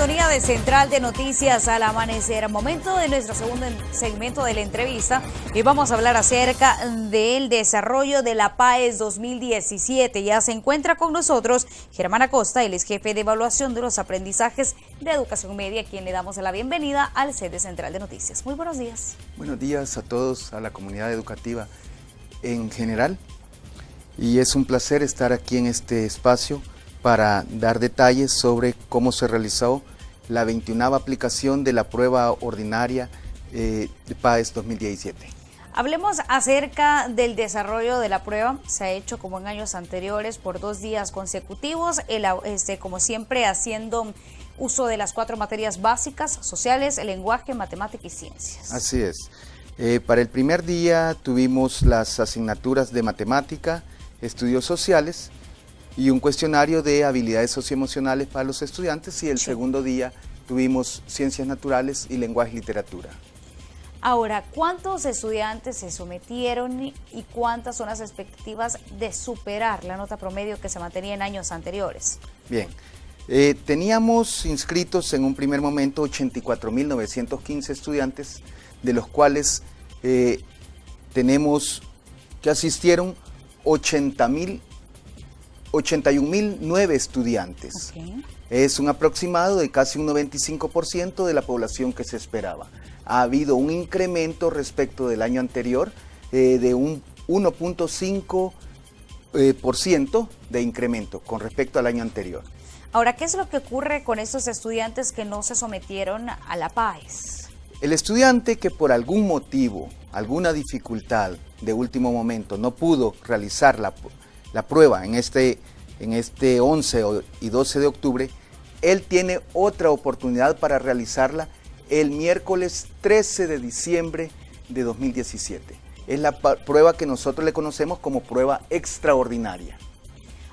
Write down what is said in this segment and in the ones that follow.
sintonía de Central de Noticias al Amanecer. Momento de nuestro segundo segmento de la entrevista y vamos a hablar acerca del desarrollo de la PAES 2017. Ya se encuentra con nosotros Germán Acosta, él es jefe de evaluación de los aprendizajes de educación media, a quien le damos la bienvenida al set de Central de Noticias. Muy buenos días. Buenos días a todos, a la comunidad educativa en general. Y es un placer estar aquí en este espacio para dar detalles sobre cómo se realizó la 21ª aplicación de la prueba ordinaria de PAES 2017. Hablemos acerca del desarrollo de la prueba. Se ha hecho como en años anteriores por 2 días consecutivos, como siempre haciendo uso de las 4 materias básicas: sociales, lenguaje, matemática y ciencias. Así es. Para el primer día tuvimos las asignaturas de matemática, estudios sociales y un cuestionario de habilidades socioemocionales para los estudiantes, y el segundo día tuvimos ciencias naturales y lenguaje y literatura. Ahora, ¿cuántos estudiantes se sometieron y cuántas son las expectativas de superar la nota promedio que se mantenía en años anteriores? Bien, teníamos inscritos en un primer momento 84.915 estudiantes, de los cuales tenemos que asistieron 81.009 estudiantes. Okay. Es un aproximado de casi un 95% de la población que se esperaba. Ha habido un incremento respecto del año anterior de un 1.5% de incremento con respecto al año anterior. Ahora, ¿qué es lo que ocurre con estos estudiantes que no se sometieron a la PAES? El estudiante que por algún motivo, alguna dificultad de último momento no pudo realizar la prueba en este 11 y 12 de octubre, él tiene otra oportunidad para realizarla el miércoles 13 de diciembre de 2017. Es la prueba que nosotros le conocemos como prueba extraordinaria.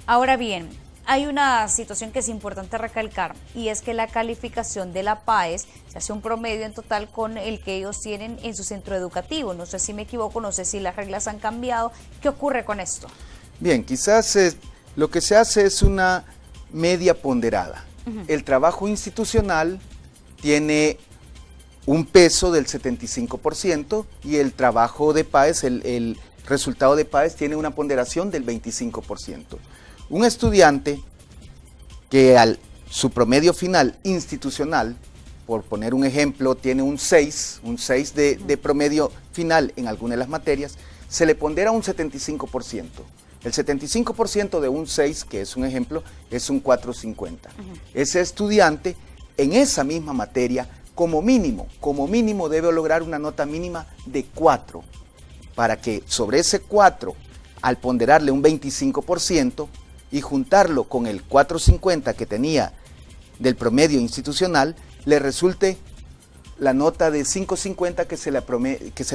Ahora bien, hay una situación que es importante recalcar, y es que la calificación de la PAES se hace un promedio en total con el que ellos tienen en su centro educativo. No sé si me equivoco, no sé si las reglas han cambiado. ¿Qué ocurre con esto? Bien, quizás lo que se hace es una media ponderada. El trabajo institucional tiene un peso del 75% y el trabajo de PAES, el resultado de PAES tiene una ponderación del 25%. Un estudiante que su promedio final institucional, por poner un ejemplo, tiene un 6 de promedio final en alguna de las materias, se le pondera un 75%. El 75% de un 6, que es un ejemplo, es un 4.50. Ese estudiante en esa misma materia, como mínimo debe lograr una nota mínima de 4, para que sobre ese 4, al ponderarle un 25% y juntarlo con el 4.50 que tenía del promedio institucional, le resulte la nota de 5.50 que se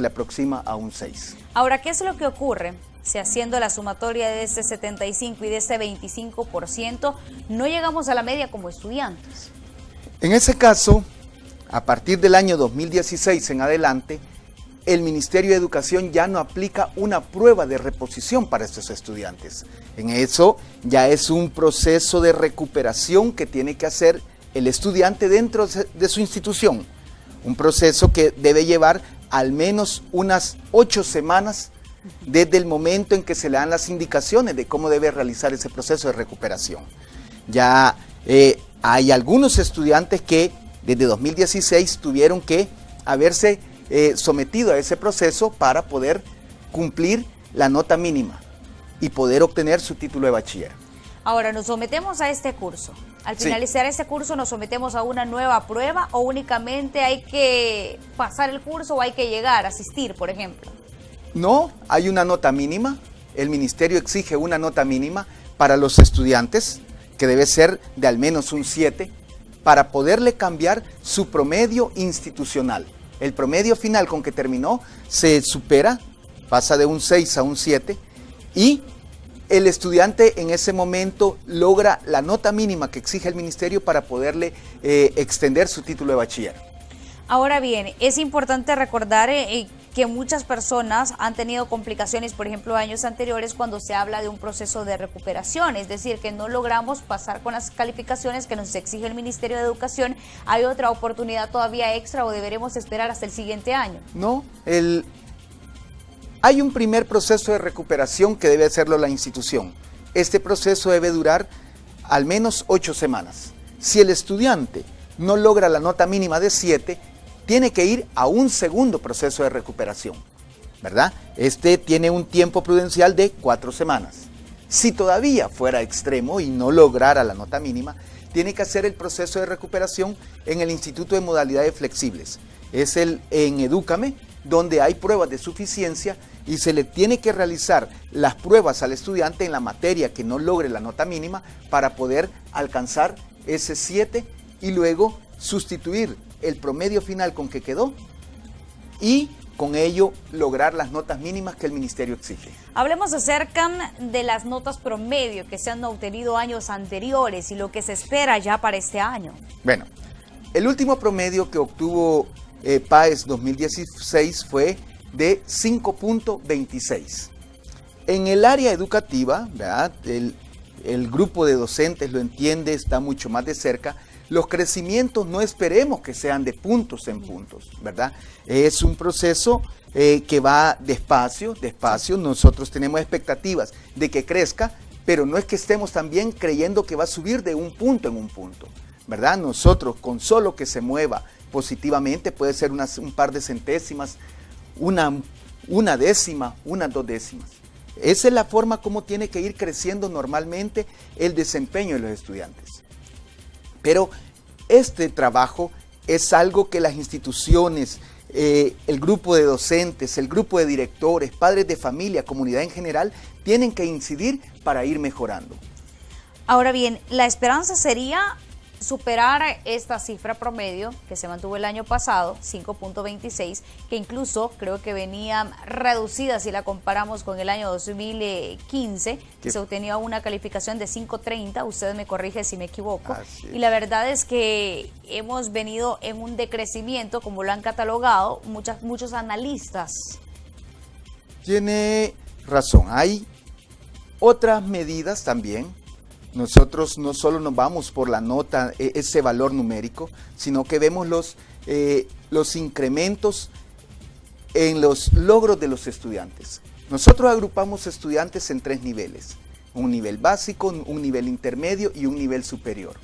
le aproxima a un 6. Ahora, ¿qué es lo que ocurre si haciendo la sumatoria de este 75 y de este 25% no llegamos a la media como estudiantes? En ese caso, a partir del año 2016 en adelante, el Ministerio de Educación ya no aplica una prueba de reposición para estos estudiantes. En eso ya es un proceso de recuperación que tiene que hacer el estudiante dentro de su institución. Un proceso que debe llevar al menos unas 8 semanas desde el momento en que se le dan las indicaciones de cómo debe realizar ese proceso de recuperación. Ya hay algunos estudiantes que desde 2016 tuvieron que haberse sometido a ese proceso para poder cumplir la nota mínima y poder obtener su título de bachiller. Ahora, nos sometemos a este curso. Al finalizar este curso, ¿nos sometemos a una nueva prueba o únicamente hay que pasar el curso o hay que llegar, asistir, por ejemplo? No, hay una nota mínima. El ministerio exige una nota mínima para los estudiantes, que debe ser de al menos un 7, para poderle cambiar su promedio institucional. El promedio final con que terminó se supera, pasa de un 6 a un 7, y el estudiante en ese momento logra la nota mínima que exige el ministerio para poderle extender su título de bachiller. Ahora bien, es importante recordar que muchas personas han tenido complicaciones, por ejemplo, años anteriores cuando se habla de un proceso de recuperación, es decir, que no logramos pasar con las calificaciones que nos exige el Ministerio de Educación. ¿Hay otra oportunidad todavía extra o deberemos esperar hasta el siguiente año? No, hay un primer proceso de recuperación que debe hacerlo la institución. Este proceso debe durar al menos 8 semanas. Si el estudiante no logra la nota mínima de 7, tiene que ir a un segundo proceso de recuperación, ¿verdad? Este tiene un tiempo prudencial de 4 semanas. Si todavía fuera extremo y no lograra la nota mínima, tiene que hacer el proceso de recuperación en el Instituto de Modalidades Flexibles. Es en Edúcame, donde hay pruebas de suficiencia y se le tiene que realizar las pruebas al estudiante en la materia que no logre la nota mínima para poder alcanzar ese 7 y luego sustituir el promedio final con que quedó y con ello lograr las notas mínimas que el ministerio exige. Hablemos acerca de las notas promedio que se han obtenido años anteriores y lo que se espera ya para este año. Bueno, el último promedio que obtuvo PAES 2016 fue de 5.26. En el área educativa, ¿verdad? El grupo de docentes lo entiende, está mucho más de cerca. Los crecimientos no esperemos que sean de puntos en puntos, ¿verdad? Es un proceso que va despacio. Nosotros tenemos expectativas de que crezca, pero no es que estemos también creyendo que va a subir de un punto en un punto, ¿verdad? Nosotros con solo que se mueva positivamente, puede ser un par de centésimas, una décima, unas 2 décimas. Esa es la forma como tiene que ir creciendo normalmente el desempeño de los estudiantes. Pero este trabajo es algo que las instituciones, el grupo de docentes, el grupo de directores, padres de familia, comunidad en general, tienen que incidir para ir mejorando. Ahora bien, la esperanza sería superar esta cifra promedio que se mantuvo el año pasado, 5.26, que incluso creo que venía reducida si la comparamos con el año 2015, que se obtenía una calificación de 5.30, usted me corrige si me equivoco, y la verdad es que hemos venido en un decrecimiento, como lo han catalogado muchos analistas. Tiene razón, hay otras medidas también. Nosotros no solo nos vamos por la nota, ese valor numérico, sino que vemos los incrementos en los logros de los estudiantes. Nosotros agrupamos estudiantes en 3 niveles, un nivel básico, un nivel intermedio y un nivel superior.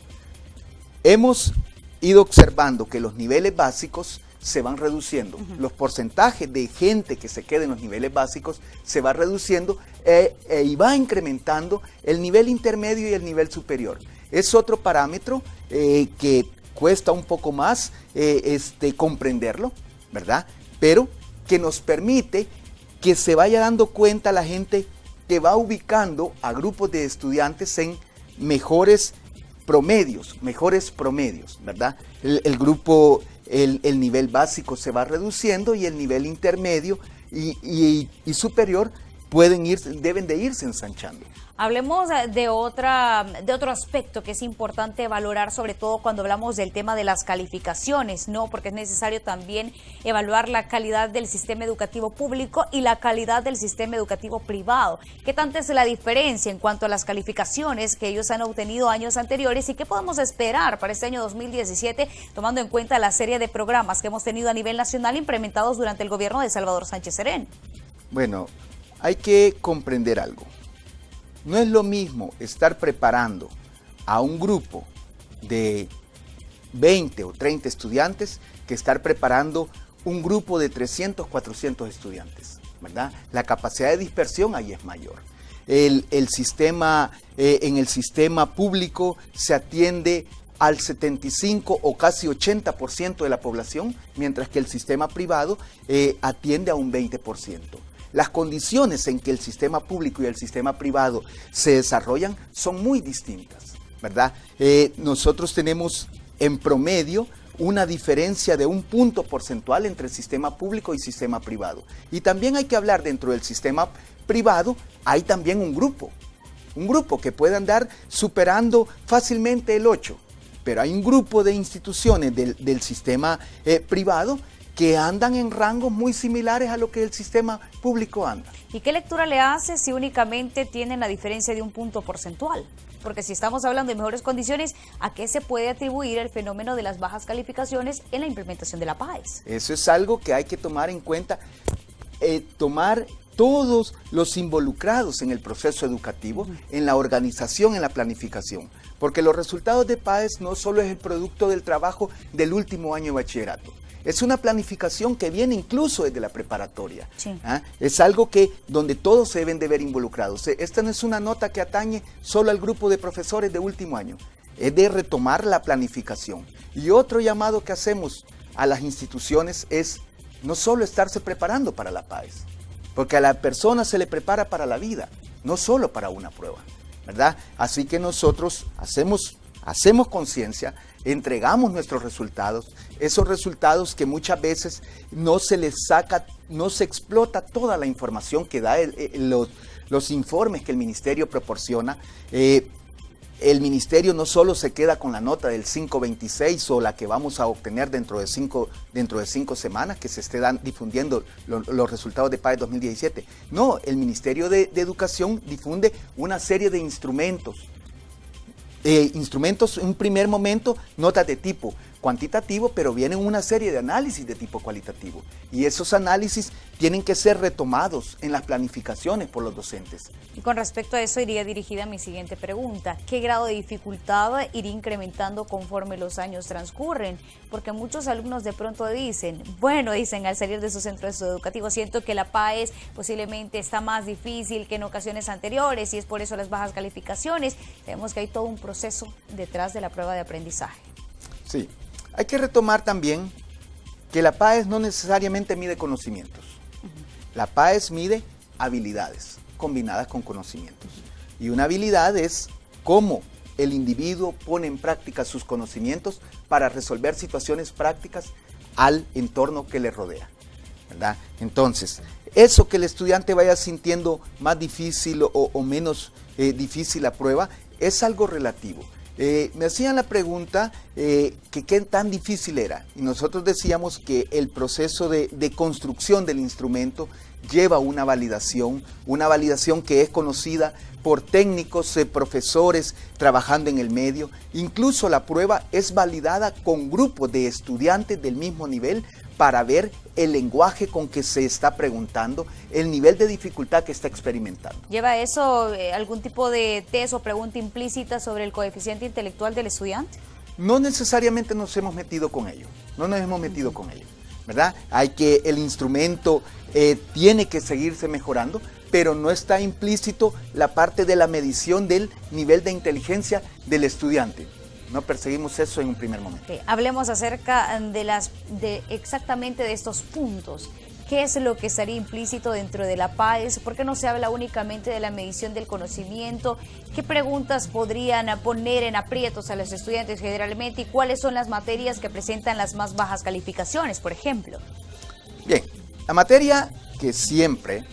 Hemos ido observando que los niveles básicos se van reduciendo, los porcentajes de gente que se queda en los niveles básicos se va reduciendo y va incrementando el nivel intermedio y el nivel superior. Es otro parámetro que cuesta un poco más comprenderlo, ¿verdad? Pero que nos permite que se vaya dando cuenta la gente que va ubicando a grupos de estudiantes en mejores promedios, ¿verdad? El nivel básico se va reduciendo y el nivel intermedio y superior deben de irse ensanchando. Hablemos de otro aspecto que es importante valorar, sobre todo cuando hablamos del tema de las calificaciones, ¿no? Porque es necesario también evaluar la calidad del sistema educativo público y la calidad del sistema educativo privado. ¿Qué tanta es la diferencia en cuanto a las calificaciones que ellos han obtenido años anteriores y qué podemos esperar para este año 2017, tomando en cuenta la serie de programas que hemos tenido a nivel nacional implementados durante el gobierno de Salvador Sánchez Serén? Bueno, hay que comprender algo. No es lo mismo estar preparando a un grupo de 20 o 30 estudiantes que estar preparando un grupo de 300, 400 estudiantes, ¿verdad? La capacidad de dispersión ahí es mayor. En el sistema público se atiende al 75 o casi 80% de la población, mientras que el sistema privado atiende a un 20%. Las condiciones en que el sistema público y el sistema privado se desarrollan son muy distintas, ¿verdad? Nosotros tenemos en promedio una diferencia de 1 punto porcentual entre el sistema público y el sistema privado. Y también hay que hablar dentro del sistema privado, hay también un grupo que puede andar superando fácilmente el 8, pero hay un grupo de instituciones del sistema privado que andan en rangos muy similares a lo que el sistema público anda. ¿Y qué lectura le hace si únicamente tienen la diferencia de un punto porcentual? Porque si estamos hablando de mejores condiciones, ¿a qué se puede atribuir el fenómeno de las bajas calificaciones en la implementación de la PAES? Eso es algo que hay que tomar en cuenta, tomar todos los involucrados en el proceso educativo, en la organización, en la planificación. Porque los resultados de PAES no solo es el producto del trabajo del último año de bachillerato. Es una planificación que viene incluso desde la preparatoria. Sí. Es algo donde todos se deben de ver involucrados. Esta no es una nota que atañe solo al grupo de profesores de último año. Es de retomar la planificación. Y otro llamado que hacemos a las instituciones es no solo estarse preparando para la PAES, porque a la persona se le prepara para la vida, no solo para una prueba, ¿verdad? Así que nosotros hacemos conciencia, entregamos nuestros resultados, esos resultados que muchas veces no se les saca, no se explota toda la información que da los informes que el ministerio proporciona. El ministerio no solo se queda con la nota del 526 o la que vamos a obtener dentro de cinco semanas, que se esté difundiendo los resultados de PAES 2017. No, el Ministerio de Educación difunde una serie de instrumentos. En un primer momento, notas de tipo cuantitativo, pero vienen una serie de análisis de tipo cualitativo. Y esos análisis tienen que ser retomados en las planificaciones por los docentes. Y con respecto a eso iría dirigida mi siguiente pregunta. ¿Qué grado de dificultad iría incrementando conforme los años transcurren? Porque muchos alumnos de pronto dicen al salir de sus centros educativos, siento que la PAES posiblemente está más difícil que en ocasiones anteriores y es por eso las bajas calificaciones. Vemos que hay todo un proceso detrás de la prueba de aprendizaje. Sí, hay que retomar también que la PAES no necesariamente mide conocimientos. La PAES mide habilidades combinadas con conocimientos. Y una habilidad es cómo el individuo pone en práctica sus conocimientos para resolver situaciones prácticas al entorno que le rodea, ¿verdad? Entonces, eso que el estudiante vaya sintiendo más difícil o menos difícil la prueba es algo relativo. Me hacían la pregunta que qué tan difícil era y nosotros decíamos que el proceso de construcción del instrumento lleva una validación que es conocida por técnicos, profesores trabajando en el medio. Incluso la prueba es validada con grupos de estudiantes del mismo nivel para ver el lenguaje con que se está preguntando, el nivel de dificultad que está experimentando. ¿Lleva eso algún tipo de test o pregunta implícita sobre el coeficiente intelectual del estudiante? No necesariamente nos hemos metido con ello, ¿verdad? El instrumento tiene que seguirse mejorando, pero no está implícito la parte de la medición del nivel de inteligencia del estudiante. No perseguimos eso en un primer momento. Okay. Hablemos acerca exactamente de estos puntos. ¿Qué es lo que estaría implícito dentro de la PAES? ¿Por qué no se habla únicamente de la medición del conocimiento? ¿Qué preguntas podrían poner en aprietos a los estudiantes generalmente? ¿Y cuáles son las materias que presentan las más bajas calificaciones, por ejemplo? Bien, la materia que siempre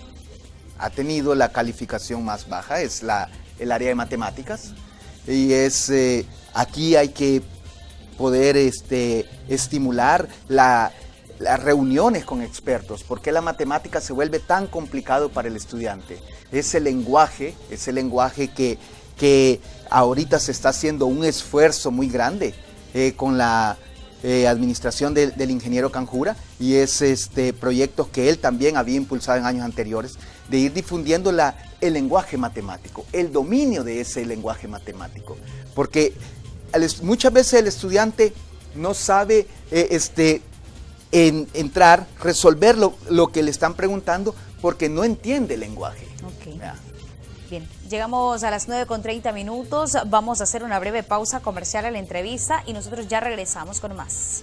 ha tenido la calificación más baja es el área de matemáticas. Y aquí hay que poder estimular las reuniones con expertos. ¿Por qué la matemática se vuelve tan complicado para el estudiante? Ese lenguaje que ahorita se está haciendo un esfuerzo muy grande con la administración del ingeniero Canjura y proyectos que él también había impulsado en años anteriores, de ir difundiendo el lenguaje matemático, el dominio de ese lenguaje matemático. Porque muchas veces el estudiante no sabe resolver lo que le están preguntando porque no entiende el lenguaje. Okay. Bien, llegamos a las 9:30. Vamos a hacer una breve pausa comercial a la entrevista y nosotros ya regresamos con más.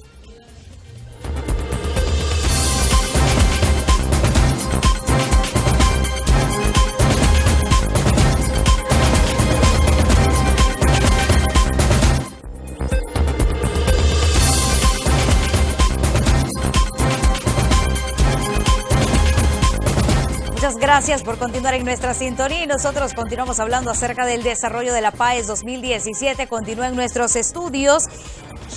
Muchas gracias por continuar en nuestra sintonía y nosotros continuamos hablando acerca del desarrollo de la PAES 2017. Continúen nuestros estudios.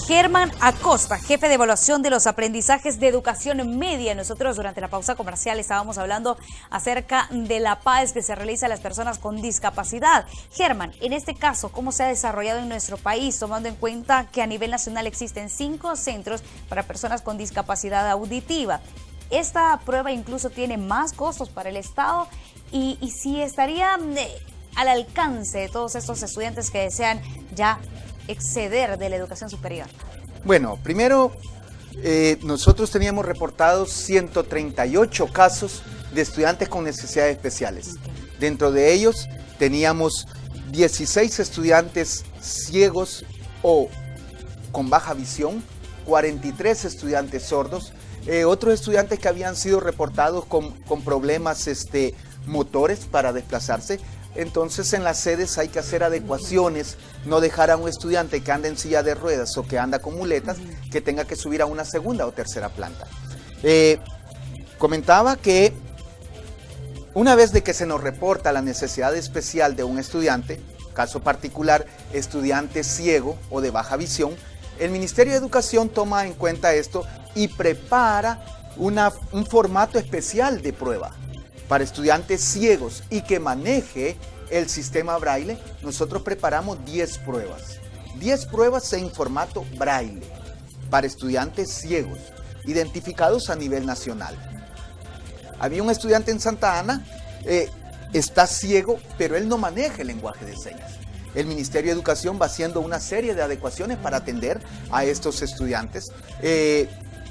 Germán Acosta, jefe de evaluación de los aprendizajes de educación media. Nosotros durante la pausa comercial estábamos hablando acerca de la PAES que se realiza a las personas con discapacidad. Germán, en este caso, ¿cómo se ha desarrollado en nuestro país, tomando en cuenta que a nivel nacional existen 5 centros para personas con discapacidad auditiva? Esta prueba incluso tiene más costos para el Estado y si estaría al alcance de todos estos estudiantes que desean ya exceder de la educación superior. Bueno, primero, nosotros teníamos reportados 138 casos de estudiantes con necesidades especiales. Dentro de ellos teníamos 16 estudiantes ciegos o con baja visión, 43 estudiantes sordos, otros estudiantes que habían sido reportados con problemas motores para desplazarse. Entonces en las sedes hay que hacer adecuaciones, no dejar a un estudiante que anda en silla de ruedas o que anda con muletas que tenga que subir a una segunda o tercera planta. Comentaba que una vez de que se nos reporta la necesidad especial de un estudiante, caso particular estudiante ciego o de baja visión, el Ministerio de Educación toma en cuenta esto y prepara un formato especial de prueba para estudiantes ciegos y que maneje el sistema braille. Nosotros preparamos 10 pruebas. 10 pruebas en formato braille para estudiantes ciegos, identificados a nivel nacional. Había un estudiante en Santa Ana, está ciego, pero él no maneja el lenguaje de señas. El Ministerio de Educación va haciendo una serie de adecuaciones para atender a estos estudiantes.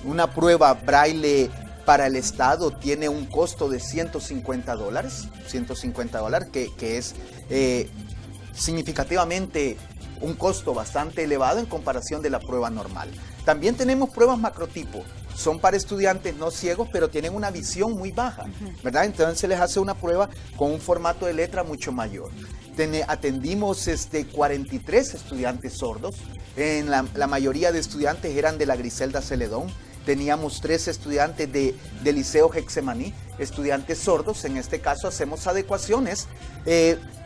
Una prueba braille para el Estado tiene un costo de $150, que es significativamente un costo bastante elevado en comparación de la prueba normal. También tenemos pruebas macrotipo, son para estudiantes no ciegos, pero tienen una visión muy baja, ¿verdad? Entonces se les hace una prueba con un formato de letra mucho mayor. Atendimos 43 estudiantes sordos, la mayoría de estudiantes eran de la Griselda Celedón. Teníamos 3 estudiantes del Liceo Hexemaní, estudiantes sordos. En este caso hacemos adecuaciones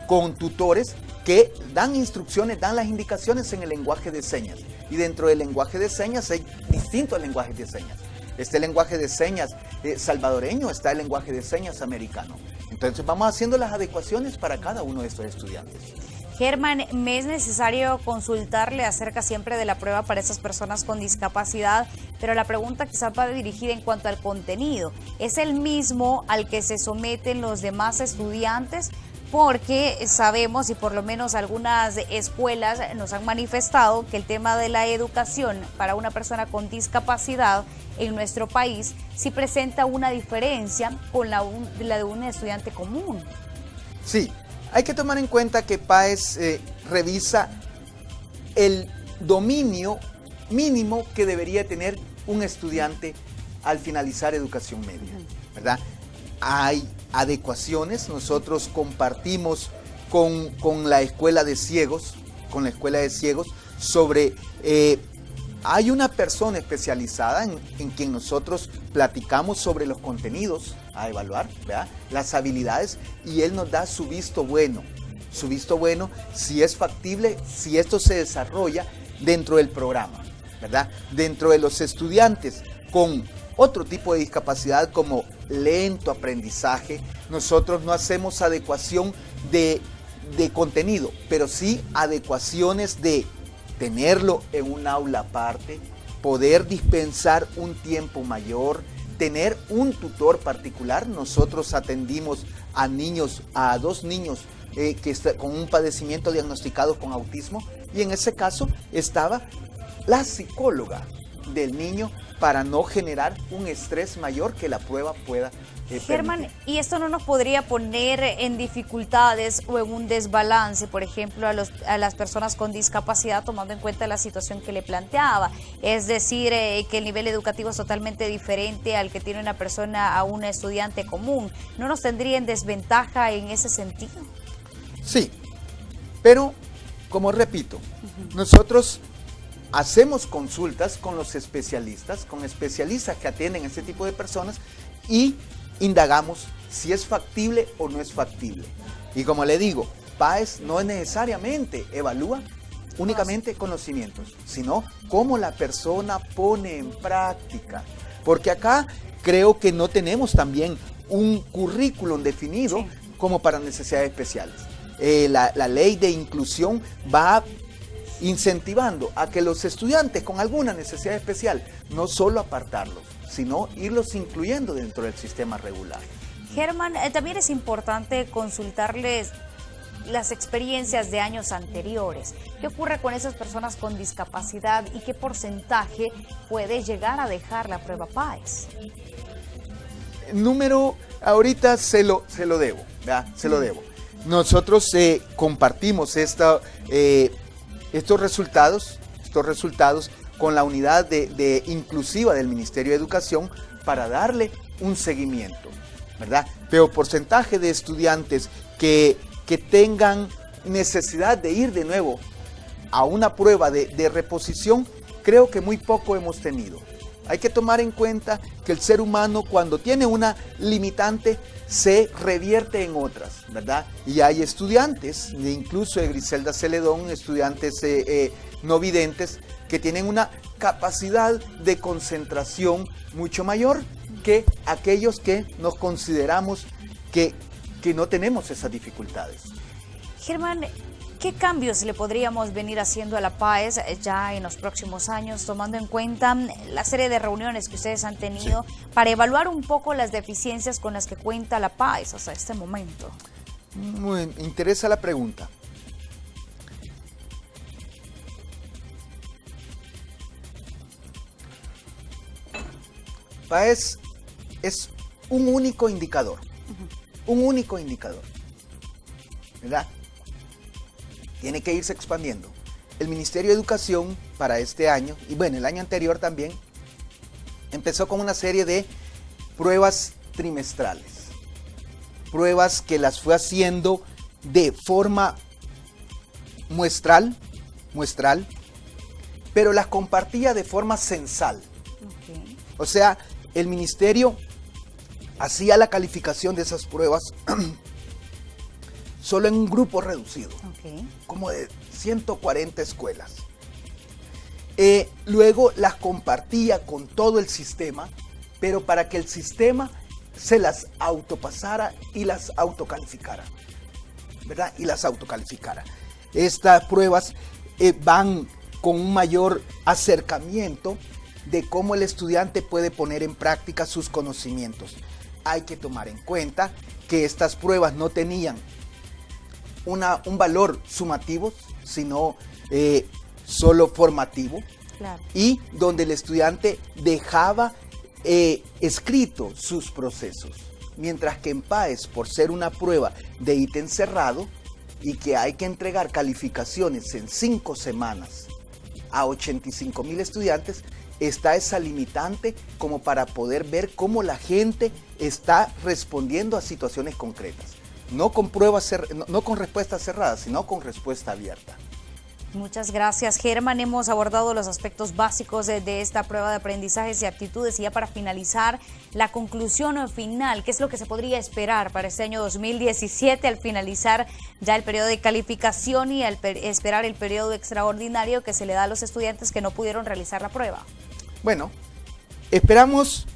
con tutores que dan instrucciones, dan las indicaciones en el lenguaje de señas. Y dentro del lenguaje de señas hay distintos lenguajes de señas. Está el lenguaje de señas salvadoreño, está el lenguaje de señas americano. Entonces vamos haciendo las adecuaciones para cada uno de estos estudiantes. Germán, me es necesario consultarle acerca siempre de la prueba para esas personas con discapacidad, pero la pregunta quizás va dirigida en cuanto al contenido. ¿Es el mismo al que se someten los demás estudiantes? Porque sabemos, y por lo menos algunas escuelas nos han manifestado, que el tema de la educación para una persona con discapacidad en nuestro país sí presenta una diferencia con la de un estudiante común. Sí. Hay que tomar en cuenta que PAES revisa el dominio mínimo que debería tener un estudiante al finalizar educación media, ¿verdad? Hay adecuaciones, nosotros compartimos con la escuela de ciegos, sobre... hay una persona especializada en quien nosotros platicamos sobre los contenidos a evaluar, ¿verdad? Las habilidades, y él nos da su visto bueno, si es factible, si esto se desarrolla dentro del programa, ¿verdad? Dentro de los estudiantes con otro tipo de discapacidad como lento aprendizaje, nosotros no hacemos adecuación de contenido, pero sí adecuaciones de tenerlo en un aula aparte, poder dispensar un tiempo mayor, tener un tutor particular. Nosotros atendimos a 2 niños con un padecimiento diagnosticado con autismo, y en ese caso estaba la psicóloga del niño para no generar un estrés mayor que la prueba pueda Germán, permitir. ¿y esto no nos podría poner en dificultades o en un desbalance, por ejemplo, a las personas con discapacidad, tomando en cuenta la situación que le planteaba? Es decir, que el nivel educativo es totalmente diferente al que tiene una persona a un estudiante común. ¿No nos tendría en desventaja en ese sentido? Sí, pero como repito, nosotros hacemos consultas con los especialistas, con especialistas que atienden a este tipo de personas, y indagamos si es factible o no es factible. Y como le digo, PAES no necesariamente evalúa únicamente conocimientos, sino cómo la persona pone en práctica. Porque acá creo que no tenemos también un currículum definido Sí. como para necesidades especiales. La ley de inclusión va incentivando a que los estudiantes con alguna necesidad especial, no solo apartarlos, sino irlos incluyendo dentro del sistema regular. Germán, también es importante consultarles las experiencias de años anteriores. ¿Qué ocurre con esas personas con discapacidad y qué porcentaje puede llegar a dejar la prueba PAES? Número, ahorita se lo debo, ¿verdad? Se lo debo. Nosotros compartimos estos resultados con la unidad de inclusiva del Ministerio de Educación para darle un seguimiento, ¿verdad? Pero porcentaje de estudiantes que tengan necesidad de ir de nuevo a una prueba de reposición, creo que muy poco hemos tenido. Hay que tomar en cuenta que el ser humano, cuando tiene una limitante, se revierte en otras, ¿verdad? Y hay estudiantes, incluso de Griselda Celedón, estudiantes no videntes, que tienen una capacidad de concentración mucho mayor que aquellos que nos consideramos que no tenemos esas dificultades. Germán, ¿qué cambios le podríamos venir haciendo a la PAES ya en los próximos años, tomando en cuenta la serie de reuniones que ustedes han tenido para evaluar un poco las deficiencias con las que cuenta la PAES hasta este momento? Me interesa la pregunta. PAES es un único indicador. Un único indicador, ¿verdad? Tiene que irse expandiendo. El Ministerio de Educación para este año, y bueno, el año anterior también, empezó con una serie de pruebas trimestrales. Pruebas que las fue haciendo de forma muestral, pero las compartía de forma censal. Okay. O sea, el Ministerio hacía la calificación de esas pruebas solo en un grupo reducido, como de 140 escuelas. Luego las compartía con todo el sistema, pero para que el sistema se las autopasara y las autocalificara, ¿verdad? Y las autocalificara. Estas pruebas van con un mayor acercamiento de cómo el estudiante puede poner en práctica sus conocimientos. Hay que tomar en cuenta que estas pruebas no tenían un valor sumativo, sino solo formativo, claro. Y donde el estudiante dejaba escrito sus procesos. Mientras que en PAES, por ser una prueba de ítem cerrado y que hay que entregar calificaciones en 5 semanas a 85,000 estudiantes, está esa limitante como para poder ver cómo la gente está respondiendo a situaciones concretas. No con no con respuestas cerradas, sino con respuesta abierta. Muchas gracias, Germán. Hemos abordado los aspectos básicos de esta prueba de aprendizajes y aptitudes. Y ya para finalizar, la conclusión final, ¿qué es lo que se podría esperar para este año 2017 al finalizar ya el periodo de calificación y al esperar el periodo extraordinario que se le da a los estudiantes que no pudieron realizar la prueba? Bueno, esperamos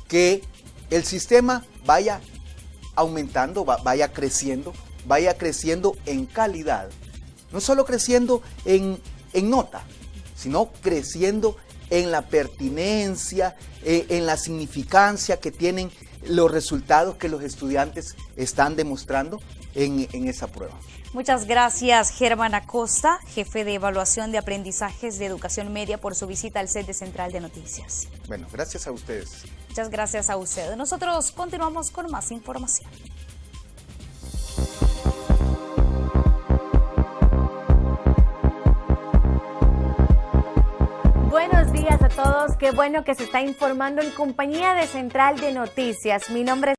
que el sistema vaya aumentando, vaya creciendo en calidad. No solo creciendo en nota, sino creciendo en la pertinencia, en la significancia que tienen los resultados que los estudiantes están demostrando en esa prueba. Muchas gracias, Germán Acosta, jefe de evaluación de aprendizajes de educación media, por su visita al set de Central de Noticias. Bueno, gracias a ustedes. Muchas gracias a usted. Nosotros continuamos con más información. Buenos días a todos, qué bueno que se está informando en compañía de Central de Noticias. Mi nombre es